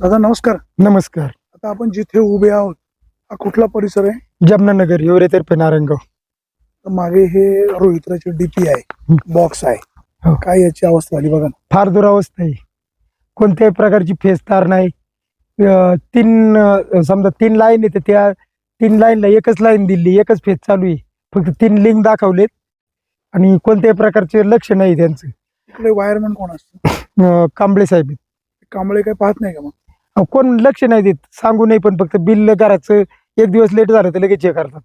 दादा नमस्कार. नमस्कार. आता आपण जिथे उभे आहोत हा कुठला परिसर आहे? जमनानगर हिवरेतर्फे नारायणगाव. तर मागे हे रोहित्राची डीपी आहे, बॉक्स आहे. हो. काय याची अवस्था झाली बघा ना. फार दुरावस्था आहे. कोणत्याही प्रकारची फेस तार नाही. समजा 3 लाईन येते, त्या 3 लाईनला एकच लाईन दिली, एकच फेस चालू आहे. फक्त 3 लिंक दाखवलेत आणि कोणत्याही प्रकारचे लक्ष नाही त्यांचं. इकडे वायरमन कोण असतं? कांबळे साहेब आहेत. कांबळे काय पाहत नाही का मग? कोण लक्ष नाही देत, सांगू नाही, पण फक्त बिल घराचं 1 दिवस लेट झालं तर लगेच हे करतात.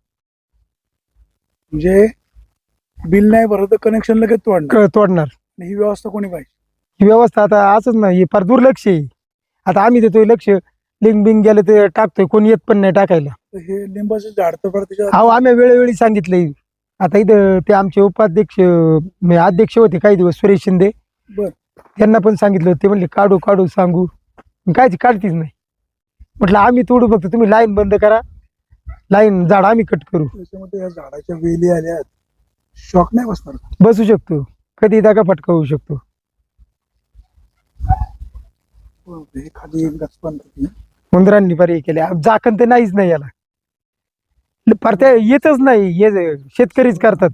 म्हणजे बिल नाही भरत तर कनेक्शन लगेच तोडणार. तोडणार. आणि ही व्यवस्था कोणी पाहिजे? ही व्यवस्था आता असंच नाही, फार दुर्लक्ष आहे. आता आम्ही देतोय लक्ष, लिंक बिंक गेलं ते टाकतोय, कोणी येत पण नाही टाकायला. तर हे लिंबाचं झाड तर बरं त्याच्या अहो आम्ही वेळोवेळी सांगितलंय. आता इथं ते आमचे उपाध्यक्ष अध्यक्ष होते काही दिवस, सुरेश शिंदे, बर त्यांना पण सांगितलं. ते म्हणले काढू काढू सांगू, कायची काढतीच नाही. म्हटलं आम्ही तोडू, फक्त तुम्ही लाईन बंद करा, लाईन झाड आम्ही कट करू. त्याच्यामध्ये या झाडाच्या वेली आल्या, शॉक नाही बसणार का? बसू शकतो, कधी दागा फटका होऊ शकतो. हे खाली एक गच पण नाही. उंदरांनी पर्याय केले, झाकण तर नाहीच नाही याला. फार त्या येतच नाही, हे शेतकरीच करतात.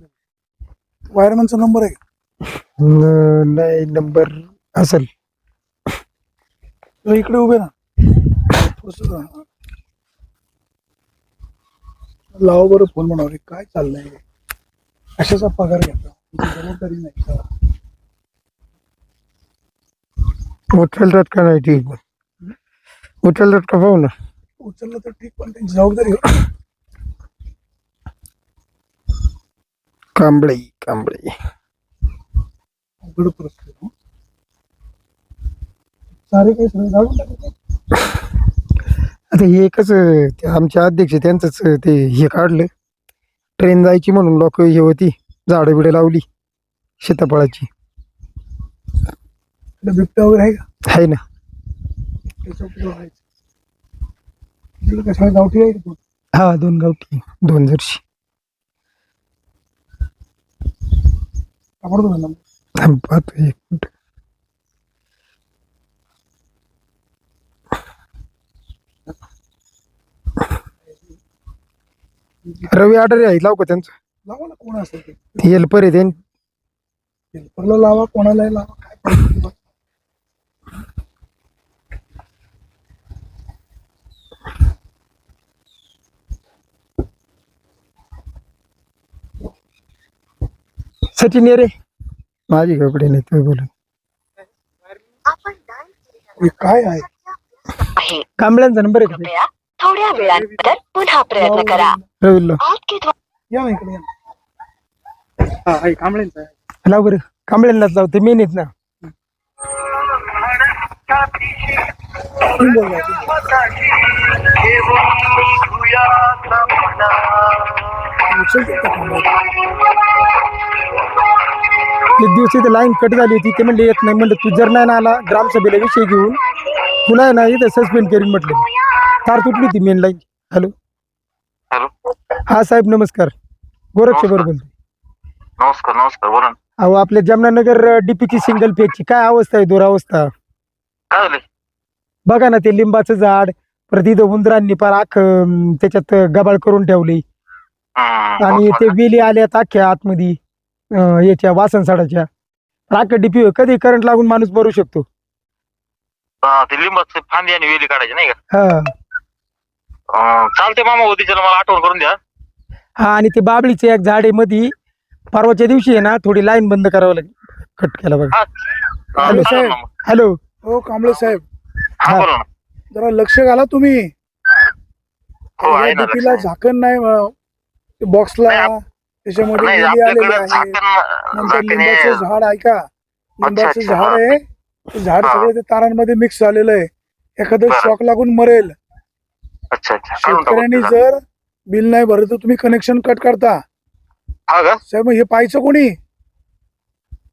वायरमनचा नंबर आहे का? नाही, नंबर असेल. तर इकडे उभे ना थोडंसं. लावा बरं फोन म्हणावं, काय चाललंय? कशाचा पगार घेता? जबाबदारी नाही का? उचलतात का नाही? ठीक, उचलतात का पाहू ना. उचललं तर ठीक, पण त्यांची जबाबदारी हो. कांबळे कांबळे अवघड परिस्थिती हो. सारे काही सगळे जाऊन टाकले. आता हे एकच ते आमचे अध्यक्ष त्यांचंच ते हे काढलं, ट्रेन जायची म्हणून लोक हे होती, झाडं बिडं लावली सीताफळाची. बिबट्या वगैरे आहे का? आहे ना. त्याच्यावर राहायचं. तिकडे कशाला गावठी आहे का? हा, 2 गावठी, 2 जर्सी. आवडतो ना. पाहतो एक मिनिट. रवी आडरे आहेत, लावू का त्यांचं? लावा ना, कोण असेल ते. ते हेल्पर आहे त्यांनी. हेल्परला लावा, कोणालाही लावा, काय पाहिजे बघ. सचिन ये रे, माझी कपडे नाही तुम्ही बोलून. हे काय आहे? कांबळ्यांचा नंबर आहे का? कृपया थोड्या वेळानंतर पुन्हा प्रयत्न करा. रवीला आपके द्वारा या ना इकडे, या ना. हा आहे, कांबळेंचा आहे. लाव बरं, कांबळ्यांनाच लावते, मेन आहेत ना. कोण बोलला? उचलते का कांबळे? एक दिवस इथे लाईन कट झाली होती, ते म्हणले येत नाही. म्हणलं तू जर नाही ना आला ग्रामसभेला विषय घेऊन, तुला आहे ना इथं सस्पेंड करीन म्हटलं. तार तुटली होती मेन लाईन. हॅलो हॅलो, हा साहेब नमस्कार, गोरक्ष बरोबर बोलतो. नमस्कार नमस्कार, बोला ना. अहो आपल्या जमनानगर डीपीची सिंगल फेजची काय अवस्था आहे, दुरावस्था. काय झाले? बघा ना, ते लिंबाचं झाड, परत इथं उंदरांनी पार त्याच्यात गबाळ करून ठेवली, आणि ते वेली आल्यात अख्ख्या आतमध्ये याच्या वासनसाडाच्या. राख डीपी कधी करंट लागून माणूस मरू शकतो. ते लिंबाचे फांदी आणि वेली काढायची नाही का? हा चालते मामा, होती चला, मला आठवण करून द्या. हा, आणि ते बाबळीचे एक झाड आहे मधी, परवाच्या दिवशी आहे ना थोडी लाईन बंद करावं लागेल, कट केला बघा. हॅलो साहेब. हॅलो, हो कांबळे साहेब, हा बोला ना. जरा लक्ष घाला तुम्ही. हो, आहे ना डीपीला लक्ष. झाकण नाही, बॉक्सला नाही, त्याच्यामध्ये नाही, वेली आलेली आपल्याकडे आहे. झाकण नंतर झाकण लिंबाचं आहे. झाड ऐका, लिंबाचं अच्छा, झाड हा. आहे, ते झाड हा. सगळं ते तारांमध्ये मिक्स झालेलं आहे. एखादं बरं. शॉक लागून मरेल. अच्छा अच्छा, काढून टाकू शेतकऱ्यांनी त्याला. जर बिल नाही भरत तर तुम्ही कनेक्शन कट करता. हा का? साहेब मग हे पाहायचं कोणी?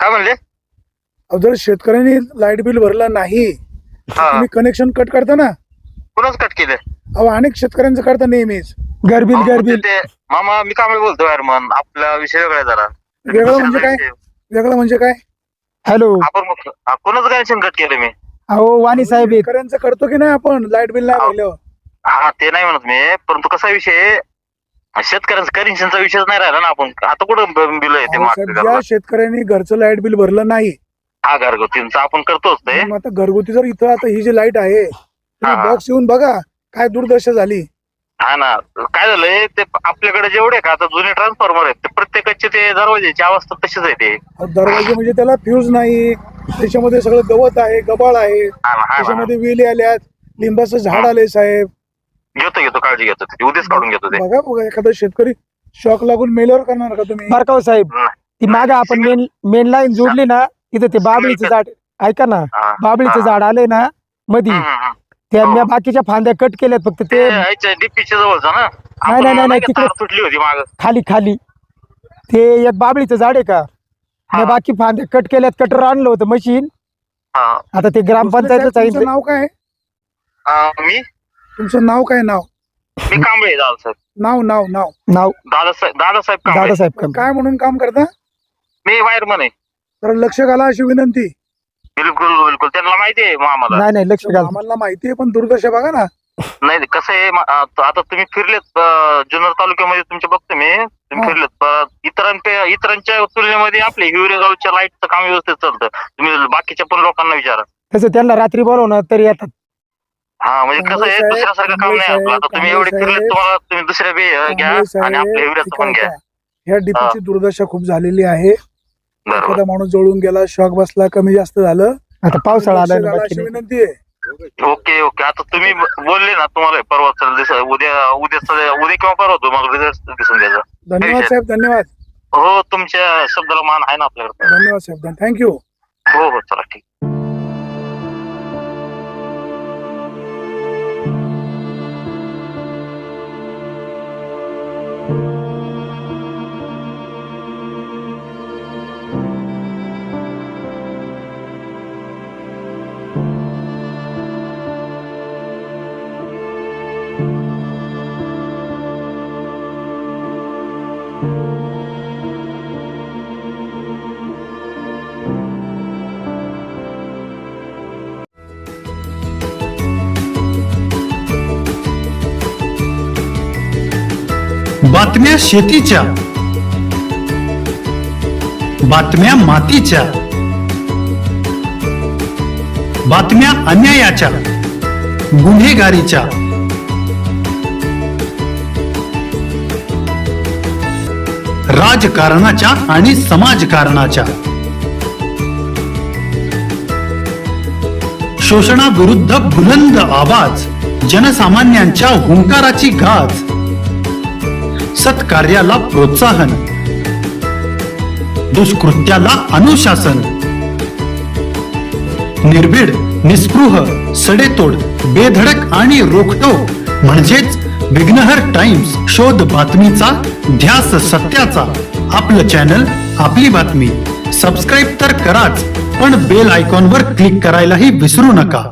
काय म्हणले? अहो, जर शेतकऱ्यांनी लाईट बिल भरलं नाही तर हा. तुम्ही कनेक्शन कट करता ना. कुणाच कट केले? अहो अनेक शेतकऱ्यांचं करता नेहमीच. गरबिल गरबिल. मामा मी कांबळे बोलतो यार, मन आपला विषय वेगळा आहे जरा. वेगळं म्हणजे काय? वेगळं म्हणजे काय? हॅलो, आपण कोणाच कनेक्शन कट केलं मी? अहो वाणी साहेब आहेत. शेतकऱ्यांचं करतो की नाही आपण लाईट बिल नाही भरल्यावर? हा ते नाही म्हणत मी, परंतु कसा विषय शेतकऱ्यांचा कनेक्शनचा विषयच नाही राहिला ना. आपण आता कुठं बिल आहे ते अहो साहेब, ज्या शेतकऱ्यांनी घरचं लाईट बिल भरलं नाही, हा घरगुतींचा आपण करतोच ते. मग आता घरगुती जर इथं आता ही जी लाईट आहे हा. बॉक्स येऊन बघा काय दुर्दशा झाली. हा ना, काय झालंय ते आपल्याकडे जेवढे का आता जुने ट्रान्सफॉर्मर आहेत ते प्रत्येकाचे ते दरवाजेची अवस्था तशीच आहे ते. अहो, दरवाजे म्हणजे त्याला फ्यूज नाही, त्याच्यामध्ये सगळं गवत आहे, गबाळ आहे, हा ना. त्याच्यामध्ये वेली आल्यात, लिंबाचं झाड आले साहेब. घेतो काळजी घेतो ते, उद्याच काढून घेतो ते. बघा बघा एखादा शेतकरी शॉक लागून मेल्यावर करणार का तुम्ही? बारकाव साहेब, ती मागे आपण मेन लाईन जोडली ना, तिथे ते बाबळीचं झाड, ऐका ना, हा. बाबळीचं झाड आलंय ना मधी, त्या मी बाकीच्या फांद्या कट केल्यात, फक्त ते डीपीच्या जवळचा ना. नाही, तिकडे तुटली होती माग. खाली ते एक बाबळीचं झाड आहे का, मी बाकी फांद्या कट केल्यात, कटर आणलं होतं मशीन. आता ते ग्रामपंचायतच आहे. तुमचं नाव काय? मी तुमचं नाव काय? नाव कांबळे दादासाहेब. नाव नाव नाव नाव दादासाहेब कांबळे. दादासाहेब काय म्हणून काम करता? मी वायरमन आहे. तर लक्ष घाला अशी विनंती. बिलकुल त्यांना माहिती आहे आम्हाला. नाही लक्ष घाल. आम्हाला माहिती आहे पण दुर्दशा बघा ना. नाही कसं आहे आता तुम्ही फिरलेत जुन्नर तालुक्यामध्ये, तुमचे बघतो मी, तुम्ही हा. फिरलेत. इतरांच्या तुलनेमध्ये आपले हिवरेगावच्या लाईटचं काम व्यवस्थित चालतं. तुम्ही बाकीच्या पण लोकांना विचारा. तसं त्यांना रात्री बोलवणं तरी येतात. हा म्हणजे कसं आहे, दुसऱ्यासारखं काम नाही आपलं. आता तुम्ही एवढे फिरलेत, तुम्हाला तुम्ही दुसऱ्या बी घ्या आणि आपल्या हिवऱ्याचं पण घ्या. ह्या डीपीची दुर्दशा खूप झालेली आहे. बरोबर. एखादा माणूस जळून गेला, शॉक बसला, कमी जास्त झालं, आता पावसाळा लक्ष आला घाला अशी विनंती आहे. ओके. आता तुम्ही बोलले ना, तुम्हाला परवा उद्या किंवा परवा तुम्हाला रिझल्ट दिसून द्यायचा. धन्यवाद साहेब, धन्यवाद. हो, तुमच्या शब्दाला मान आहे ना आपल्याकडे. धन्यवाद साहेब, थँक्यू. हो चला ठीक. बातम्या शेतीच्या, बातम्या मातीच्या, बातम्या अन्यायाच्या, गुन्हेगारीच्या, राजकारणाच्या आणि समाजकारणाच्या, शोषणाविरुद्ध बुलंद आवाज, जनसामान्यांच्या हुंकाराची गाज, सत्कार्याला प्रोत्साहन, दुष्कृत्याला अनुशासन, निर्भीड, निस्पृह, सडेतोड, बेधडक आणि रोखठोक म्हणजेच विघ्नहर टाइम्स. शोध बातमीचा, ध्यास सत्याचा. आपलं चॅनल, आपली बातमी. सबस्क्राईब तर कराच, पण बेल आयकॉनवर क्लिक करायलाही विसरू नका.